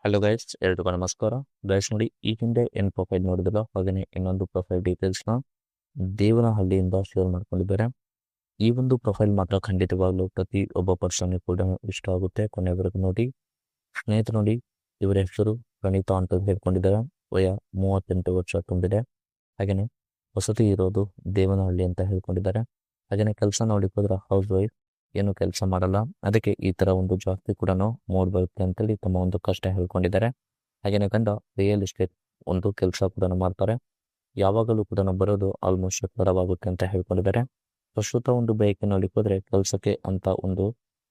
Hello guys, ಎಲ್ರಿಗೂ ನಮಸ್ಕಾರ. Guys ನೋಡಿ, ಈ ಹಿಂದೆ ಏನು ಪ್ರೊಫೈಲ್ ನೋಡಿದಿಲ್ಲ, ಹಾಗೆಯೇ ಇನ್ನೊಂದು ಪ್ರೊಫೈಲ್ ಡೀಟೇಲ್ಸ್ನ ದೇವನಹಳ್ಳಿಯಿಂದ ಶೇರ್ ಮಾಡ್ಕೊಂಡಿದ್ದಾರೆ. ಈ ಒಂದು ಪ್ರೊಫೈಲ್ ಮಾತ್ರ ಖಂಡಿತವಾಗ್ಲೂ ಪ್ರತಿ ಒಬ್ಬ ಪರ್ಸನ್ಗೆ ಕೂಡ ಇಷ್ಟ ಆಗುತ್ತೆ. ಕೊನೆವರೆಗೂ ನೋಡಿ. ಸ್ನೇಹಿತರು ನೋಡಿ, ಇವರ ಹೆಸರು ಪ್ರಣೀತಾ ಅಂತ ಹೇಳ್ಕೊಂಡಿದ್ದಾರೆ. ವಯ 38 ವರ್ಷ ತುಂಬಿದೆ. ಹಾಗೆಯೇ ವಸತಿ ಇರೋದು ದೇವನಹಳ್ಳಿ ಅಂತ ಹೇಳ್ಕೊಂಡಿದ್ದಾರೆ. ಹಾಗೆಯೇ ಕೆಲಸ ನೋಡಿಕೋದ್ರೆ ಹೌಸ್ ವೈಫ್, ಏನು ಕೆಲಸ ಮಾಡಲ್ಲ. ಅದಕ್ಕೆ ಈ ತರ ಒಂದು ಜಾಸ್ತಿ ಕೂಡ ಮೋಡ್ ಬರುತ್ತೆ ಅಂತೇಳಿ ತಮ್ಮ ಒಂದು ಕಷ್ಟ ಹೇಳ್ಕೊಂಡಿದ್ದಾರೆ. ಹಾಗೇನೆ ಗಂಡ ರಿಯಲ್ ಎಸ್ಟೇಟ್ ಒಂದು ಕೆಲಸ ಕೂಡ ಮಾಡ್ತಾರೆ. ಯಾವಾಗಲೂ ಕೂಡ ಬರೋದು ಆಲ್ಮೋಸ್ಟ್ ಶುಕ್ರವಾಗುತ್ತೆ ಅಂತ ಹೇಳ್ಕೊಂಡಿದ್ದಾರೆ. ಪ್ರಸ್ತುತ ಒಂದು ಬೈಕಿನಲ್ಲಿ ಹೋದ್ರೆ ಕೆಲಸಕ್ಕೆ ಅಂತ ಒಂದು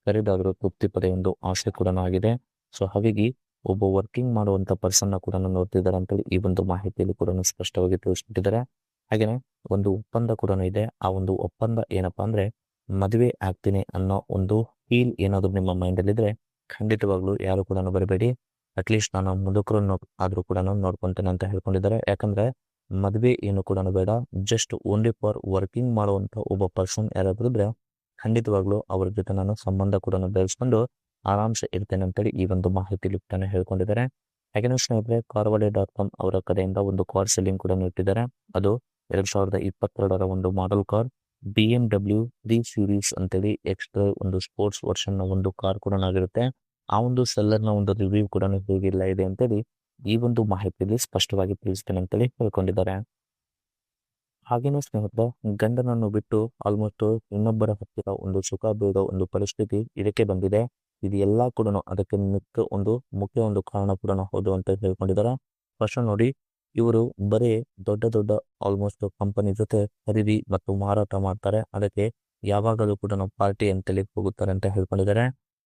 ಕರೆದಾದರೂ ತೃಪ್ತಿ ಪಡೆಯ ಒಂದು ಆಸೆ ಕೂಡ ಆಗಿದೆ. ಸೊ ಹಾಗಾಗಿ ಒಬ್ಬ ವರ್ಕಿಂಗ್ ಮಾಡುವಂತ ಪರ್ಸನ್ ಕೂಡ ನೋಡ್ತಿದ್ದಾರೆ ಅಂತೇಳಿ ಈ ಒಂದು ಮಾಹಿತಿಯಲ್ಲಿ ಕೂಡ ಸ್ಪಷ್ಟವಾಗಿ ತಿಳಿಸ್ಬಿಟ್ಟಿದ್ದಾರೆ. ಹಾಗೇನೆ ಒಂದು ಒಪ್ಪಂದ ಕೂಡ ಇದೆ. ಆ ಒಂದು ಒಪ್ಪಂದ ಏನಪ್ಪಾ ಅಂದ್ರೆ, ಮದುವೆ ಆಗ್ತೀನಿ ಅನ್ನೋ ಒಂದು ಫೀಲ್ ಏನಾದ್ರು ನಿಮ್ಮ ಮೈಂಡಲ್ಲಿ ಇದ್ರೆ ಖಂಡಿತವಾಗ್ಲೂ ಯಾರು ಕೂಡ ಬರಬೇಡಿ. ಅಟ್ಲೀಸ್ಟ್ ನಾನು ಮುದುಕರನ್ನು ಆದ್ರೂ ಕೂಡ ನೋಡ್ಕೊಂತೇನೆ ಅಂತ ಹೇಳ್ಕೊಂಡಿದ್ದಾರೆ. ಯಾಕಂದ್ರೆ ಮದುವೆ ಏನು ಕೂಡ ಬೇಡ, ಜಸ್ಟ್ ಓನ್ಲಿ ಫಾರ್ ವರ್ಕಿಂಗ್ ಮಾಡುವಂತ ಒಬ್ಬ ಪರ್ಸನ್ ಯಾರಾದ್ರೂ ಇದ್ರೆ ಖಂಡಿತವಾಗ್ಲೂ ಅವ್ರ ಜೊತೆ ನಾನು ಸಂಬಂಧ ಕೂಡ ಬೆಳೆಸ್ಕೊಂಡು ಆರಾಮ್ಸೆ ಇರ್ತೇನೆ ಅಂತೇಳಿ ಈ ಒಂದು ಮಾಹಿತಿಲಿ ಕೂಡ ಹೇಳ್ಕೊಂಡಿದ್ದಾರೆ. ಹಾಗೇನೂ ಸ್ನೇಹಿತರೆ, carvale.com ಅವರ ಕಡೆಯಿಂದ ಒಂದು ಕಾರ್ ಸೆಲ್ಲಿಂಗ್ ಕೂಡ ಇಟ್ಟಿದ್ದಾರೆ. ಅದು 2022 ಒಂದು ಮಾಡೆಲ್ ಕಾರ್ BMW 3 ಸೀರೀಸ್ ಅಂತೇಳಿ ಎಕ್ಸ್ಟ್ರಾ ಒಂದು ಸ್ಪೋರ್ಟ್ಸ್ ವರ್ಷನ್ ನ ಒಂದು ಕಾರ್ ಕೂಡ ಆಗಿರುತ್ತೆ. ಆ ಒಂದು ಸೆಲ್ಲರ್ ನ ಒಂದು ರಿವ್ಯೂ ಕೂಡ ಹೇಗಿಲ್ಲ ಇದೆ ಅಂತೇಳಿ ಈ ಒಂದು ಮಾಹಿತಿಯಲ್ಲಿ ಸ್ಪಷ್ಟವಾಗಿ ತಿಳಿಸ್ತೇನೆ ಅಂತೇಳಿ ಹೇಳ್ಕೊಂಡಿದ್ದಾರೆ. ಹಾಗೇನೂ ಸ್ನೇಹಿತರೆ, ಗಂಡನನ್ನು ಬಿಟ್ಟು ಆಲ್ಮೋಸ್ಟ್ ಇನ್ನೊಬ್ಬರ ಹತ್ತಿರ ಒಂದು ಸುಖ ಬೀಳೋ ಒಂದು ಪರಿಸ್ಥಿತಿ ಇದಕ್ಕೆ ಬಂದಿದೆ. ಇದು ಎಲ್ಲಾ ಕೂಡ ಅದಕ್ಕೆ ಮುಖ್ಯ ಒಂದು ಕಾರಣ ಕೂಡ ಹೌದು ಅಂತ ಹೇಳ್ಕೊಂಡಿದ್ದಾರೆ. ಫಸ್ಟ್ ನೋಡಿ, ಇವರು ಬರೀ ದೊಡ್ಡ ದೊಡ್ಡ ಆಲ್ಮೋಸ್ಟ್ ಕಂಪನಿ ಜೊತೆ ಖರೀದಿ ಮತ್ತು ಮಾರಾಟ ಮಾಡ್ತಾರೆ. ಅದಕ್ಕೆ ಯಾವಾಗಲೂ ಕೂಡ ಪಾರ್ಟಿ ಅಂತೇಳಿ ಹೋಗುತ್ತಾರೆ ಅಂತ ಹೇಳ್ಕೊಂಡಿದ್ದಾರೆ.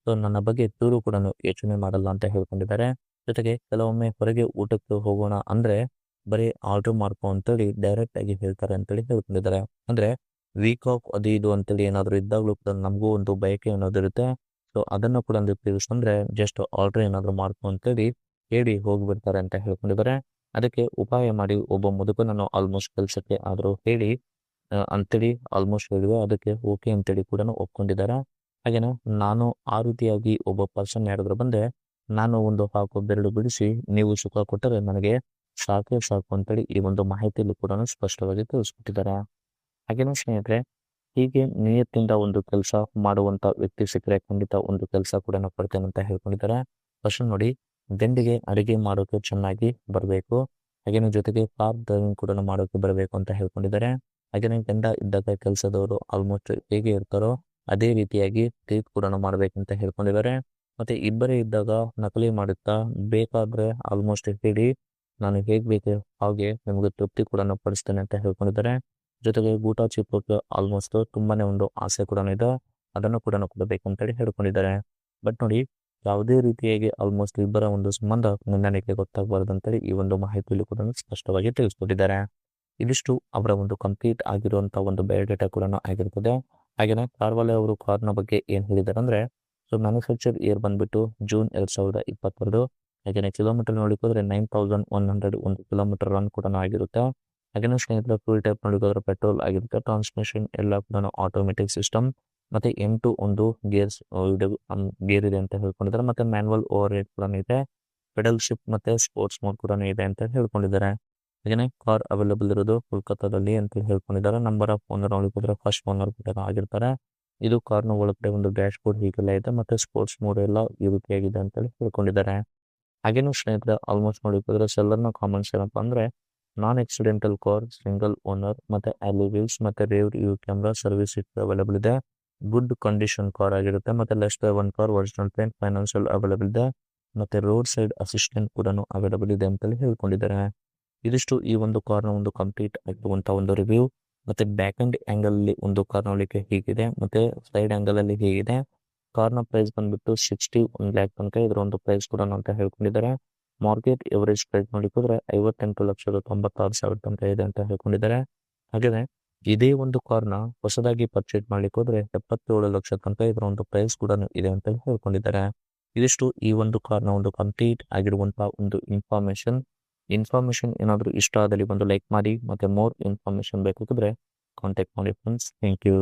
ಸೊ ನನ್ನ ಬಗ್ಗೆ ಚೂರು ಕೂಡ ಯೋಚನೆ ಮಾಡಲ್ಲ ಅಂತ ಹೇಳ್ಕೊಂಡಿದ್ದಾರೆ. ಜೊತೆಗೆ ಕೆಲವೊಮ್ಮೆ ಹೊರಗೆ ಊಟಕ್ಕೆ ಹೋಗೋಣ ಅಂದ್ರೆ ಬರೀ ಆರ್ಡರ್ ಮಾಡ್ಕೊ ಅಂತೇಳಿ ಡೈರೆಕ್ಟ್ ಆಗಿ ಹೇಳ್ತಾರೆ ಅಂತೇಳಿ ಹೇಳ್ಕೊಂಡಿದ್ದಾರೆ. ಅಂದ್ರೆ ವೀಕ್ ಆಫ್ ಅದು ಇದು ಅಂತೇಳಿ ಏನಾದ್ರು ಇದ್ದಾಗಲೂ ಕೂಡ ನಮಗೂ ಒಂದು ಬಯಕೆ ಅನ್ನೋದಿರುತ್ತೆ. ಸೊ ಅದನ್ನು ಕೂಡ ತಿಳಿಸಂದ್ರೆ ಜಸ್ಟ್ ಆರ್ಡರ್ ಏನಾದ್ರು ಮಾಡ್ಕೊ ಅಂತೇಳಿ ಹೇಳಿ ಹೋಗ್ಬಿಡ್ತಾರೆ ಅಂತ ಹೇಳ್ಕೊಂಡಿದ್ದಾರೆ. ಅದಕ್ಕೆ ಉಪಾಯ ಮಾಡಿ ಒಬ್ಬ ಮುದುಕನನ್ನು ಆಲ್ಮೋಸ್ಟ್ ಕೆಲಸಕ್ಕೆ ಆದ್ರೂ ಹೇಳಿ ಅಂತೇಳಿ ಆಲ್ಮೋಸ್ಟ್ ಹೇಳಿವೆ. ಅದಕ್ಕೆ ಓಕೆ ಅಂತೇಳಿ ಕೂಡ ಒಪ್ಕೊಂಡಿದ್ದಾರೆ. ಹಾಗೇನೆ ನಾನು ಆ ರೀತಿಯಾಗಿ ಒಬ್ಬ ಪರ್ಸನ್ ಯಾರಾದ್ರೂ ಬಂದ್ರೆ ನಾನು ಒಂದು ಹಾಕೋ ಬೆರಳು ಬಿಡಿಸಿ ನೀವು ಸುಖ ಕೊಟ್ಟರೆ ನನಗೆ ಸಾಕು ಅಂತೇಳಿ ಈ ಒಂದು ಮಾಹಿತಿಯಲ್ಲಿ ಕೂಡ ಸ್ಪಷ್ಟವಾಗಿ ತಿಳಿಸ್ಬಿಟ್ಟಿದ್ದಾರೆ. ಹಾಗೇನೂ ಸ್ನೇಹಿತರೆ, ಹೀಗೆ ನಿಯತ್ತಿಂದ ಒಂದು ಕೆಲಸ ಮಾಡುವಂತ ವ್ಯಕ್ತಿ ಸಿಕ್ಕರೆ ಖಂಡಿತ ಒಂದು ಕೆಲಸ ಕೂಡ ಕೊಡ್ತೇನೆ ಅಂತ ಹೇಳ್ಕೊಂಡಿದ್ದಾರೆ. ಫಸ್ಟ್ ನೋಡಿ, ಗಂಡಿಗೆ ಅಡಿಗೆ ಮಾಡೋಕೆ ಚೆನ್ನಾಗಿ ಬರಬೇಕು. ಹಾಗೇನೆ ಜೊತೆಗೆ ಕಾರ್ ಡ್ರೈವಿಂಗ್ ಕೂಡ ಮಾಡೋಕೆ ಬರಬೇಕು ಅಂತ ಹೇಳ್ಕೊಂಡಿದ್ದಾರೆ. ಹಾಗೇನೆ ಗಂಡ ಇದ್ದಾಗ ಕೆಲಸದವರು ಆಲ್ಮೋಸ್ಟ್ ಹೇಗೆ ಇರ್ತಾರೋ ಅದೇ ರೀತಿಯಾಗಿ ಟ್ರೀಟ್ ಕೂಡ ಮಾಡ್ಬೇಕಂತ ಹೇಳ್ಕೊಂಡಿದ್ದಾರೆ. ಮತ್ತೆ ಇಬ್ಬರೇ ಇದ್ದಾಗ ನಕಲಿ ಮಾಡುತ್ತಾ ಬೇಕಾದ್ರೆ ಆಲ್ಮೋಸ್ಟ್ ಹೇಳಿ ನಾನು ಹೇಗ್ ಬೇಕು ಹಾಗೆ ನಿಮಗೆ ತೃಪ್ತಿ ಕೂಡ ಪಡಿಸ್ತೇನೆ ಅಂತ ಹೇಳ್ಕೊಂಡಿದ್ದಾರೆ. ಜೊತೆಗೆ ಊಟ ಚಿಪ್ಪಕ್ಕೆ ಆಲ್ಮೋಸ್ಟ್ ತುಂಬಾನೇ ಒಂದು ಆಸೆ ಕೂಡ ಇದೆ. ಅದನ್ನು ಕೂಡ ಕೊಡಬೇಕಂತೇಳಿ ಹೇಳ್ಕೊಂಡಿದ್ದಾರೆ. ಬಟ್ ನೋಡಿ, ಯಾವುದೇ ರೀತಿಯಾಗಿ ಆಲ್ಮೋಸ್ಟ್ ಇಬ್ಬರ ಒಂದು ಸಂಬಂಧ ನನಗೆ ಗೊತ್ತಾಗಬಾರದು ಅಂತೇಳಿ ಈ ಒಂದು ಮಾಹಿತಿಯಲ್ಲಿ ಕೂಡ ಸ್ಪಷ್ಟವಾಗಿ ತಿಳಿಸ್ಕೊಟ್ಟಿದ್ದಾರೆ. ಇದಿಷ್ಟು ಅವರ ಒಂದು ಕಂಪ್ಲೀಟ್ ಆಗಿರುವಂತಹ ಒಂದು ಬಯೋಡೇಟಾ ಕೂಡ ಆಗಿರ್ತದೆ. ಹಾಗೇನೆ ಕಾರ್ವಾಲೆ ಅವರು ಕಾರ್ನ ಬಗ್ಗೆ ಏನ್ ಹೇಳಿದ್ದಾರೆ ಅಂದ್ರೆ, ಸೊ ಮ್ಯಾನುಫ್ಯಾಕ್ಚರ್ ಇಯರ್ ಬಂದ್ಬಿಟ್ಟು ಜೂನ್ 2022. ಹಾಗೇನೆ ಕಿಲೋಮೀಟರ್ ನೋಡಿಕೋದ್ರೆ 9100 ಒಂದು ಕಿಲೋಮೀಟರ್ ರನ್ ಕೂಡ ಆಗಿರುತ್ತೆ. ಹಾಗೇನೆ ಸ್ನೇಹಿತರ ಫ್ಯೂಲ್ ಟೈಪ್ ನೋಡಿಕೋದ್ರೆ ಪೆಟ್ರೋಲ್ ಆಗಿರುತ್ತೆ. ಟ್ರಾನ್ಸ್ಮಿಷನ್ ಎಲ್ಲ ಕೂಡ ಆಟೋಮೆಟಿಕ್ ಸಿಸ್ಟಮ್, ಮತ್ತೆ 8 ಒಂದು ಗೇರ್ ಇದೆ ಅಂತ ಹೇಳ್ಕೊಂಡಿದ್ದಾರೆ. ಮತ್ತೆ ಮ್ಯಾನ್ಯುವಲ್ ಓವರ್ ರೇಟ್ ಕೂಡ ಇದೆ. ಪೆಡಲ್ ಶಿಫ್ಟ್ ಮತ್ತೆ ಸ್ಪೋರ್ಟ್ಸ್ ಮೋಡ್ ಕೂಡ ಇದೆ ಅಂತ ಹೇಳ್ಕೊಂಡಿದ್ದಾರೆ. ಹಾಗೇನೆ ಕಾರ್ ಅವೈಲೇಬಲ್ ಇರೋದು ಕೋಲ್ಕತ್ತಾದಲ್ಲಿ ಅಂತ ಹೇಳ್ಕೊಂಡಿದ್ದಾರೆ. ನಂಬರ್ ಆಫ್ ಓನರ್ ನೋಡಿಕೋದ್ರೆ ಫಸ್ಟ್ ಓನರ್ ಕೂಡ ಆಗಿರ್ತಾರೆ. ಇದು ಕಾರ್ನ ಒಳಗಡೆ ಒಂದು ಡ್ಯಾಶ್ ಬೋರ್ಡ್ ಹೀಗೆಲ್ಲ ಇದೆ. ಮತ್ತೆ ಸ್ಪೋರ್ಟ್ಸ್ ಮೋಡ್ ಎಲ್ಲ ಈ ರೀತಿಯಾಗಿದೆ ಅಂತ ಹೇಳ್ಕೊಂಡಿದ್ದಾರೆ. ಹಾಗೇನು ಸ್ನೇಹಿತರೆ, ಆಲ್ಮೋಸ್ಟ್ ನೋಡಿಕೋದ್ರೆ ಸೆಲ್ಲರ್ನ ಕಾಮೆಂಟ್ಸ್ ಏನಪ್ಪಾ ಅಂದ್ರೆ, non accidental car, single owner, ಮತ್ತೆ ಅಲಿ ವೀಲ್ಸ್ ಮತ್ತೆ rear view camera service available ಇದೆ. ಗುಡ್ ಕಂಡೀಷನ್ ಕಾರ್ ಆಗಿರುತ್ತೆ. ಮತ್ತೆ less by 1 car, original paint, financial available ಇದೆ. ಮತ್ತೆ ರೋಡ್ ಸೈಡ್ ಅಸಿಸ್ಟೆಂಟ್ ಕೂಡ ಅವೈಲೇಬಲ್ ಇದೆ ಅಂತೇಳಿ ಹೇಳ್ಕೊಂಡಿದ್ದಾರೆ. ಇದಿಷ್ಟು ಈ ಒಂದು ಕಾರ್ನ ಒಂದು ಕಂಪ್ಲೀಟ್ ಆಗಿರುವಂತಹ ಒಂದು ರಿವ್ಯೂ. ಮತ್ತೆ ಬ್ಯಾಕ್ ಅಂಡ್ ಆಂಗಲ್ ಅಲ್ಲಿ ಒಂದು ಕಾರ್ ನೋಡ್ಲಿಕ್ಕೆ ಹೀಗಿದೆ, ಮತ್ತೆ ಸೈಡ್ ಆಂಗಲ್ ಅಲ್ಲಿ ಹೀಗಿದೆ. ಕಾರ್ನ ಪ್ರೈಸ್ ಬಂದ್ಬಿಟ್ಟು 61 lakh ತನಕ ಇದರ ಒಂದು ಪ್ರೈಸ್ ಕೂಡ ಅಂತ ಹೇಳ್ಕೊಂಡಿದ್ದಾರೆ. ಮಾರ್ಕೆಟ್ ಎವರೇಜ್ ಪ್ರೈಸ್ ನೋಡಿಕೋದ್ರೆ 58,96,000 ತನಕ ಇದೆ ಅಂತ ಹೇಳ್ಕೊಂಡಿದ್ದಾರೆ. ಹಾಗೆ ಇದೇ ಒಂದು ಕಾರ್ನ ಹೊಸದಾಗಿ ಪರ್ಚೇಸ್ ಮಾಡ್ಲಿಕ್ಕೆ ಹೋದ್ರೆ 77 ಲಕ್ಷ ತನಕ ಇದರ ಒಂದು ಪ್ರೈಸ್ ಕೂಡ ಇದೆ ಅಂತ ಹೇಳ್ಕೊಂಡಿದ್ದಾರೆ. ಇದಿಷ್ಟು ಈ ಒಂದು ಕಾರ್ನ ಒಂದು ಕಂಪ್ಲೀಟ್ ಆಗಿರುವಂತಹ ಒಂದು ಇನ್ಫಾರ್ಮೇಶನ್ ಏನಾದರೂ ಇಷ್ಟ ಆದಲ್ಲಿ ಒಂದು ಲೈಕ್ ಮಾಡಿ. ಮತ್ತೆ ಮೋರ್ ಇನ್ಫಾರ್ಮೇಶನ್ ಬೇಕಾದ್ರೆ ಕಾಂಟ್ಯಾಕ್ಟ್ ಮಾಡಿ ಫ್ರೆಂಡ್ಸ್. Thank you.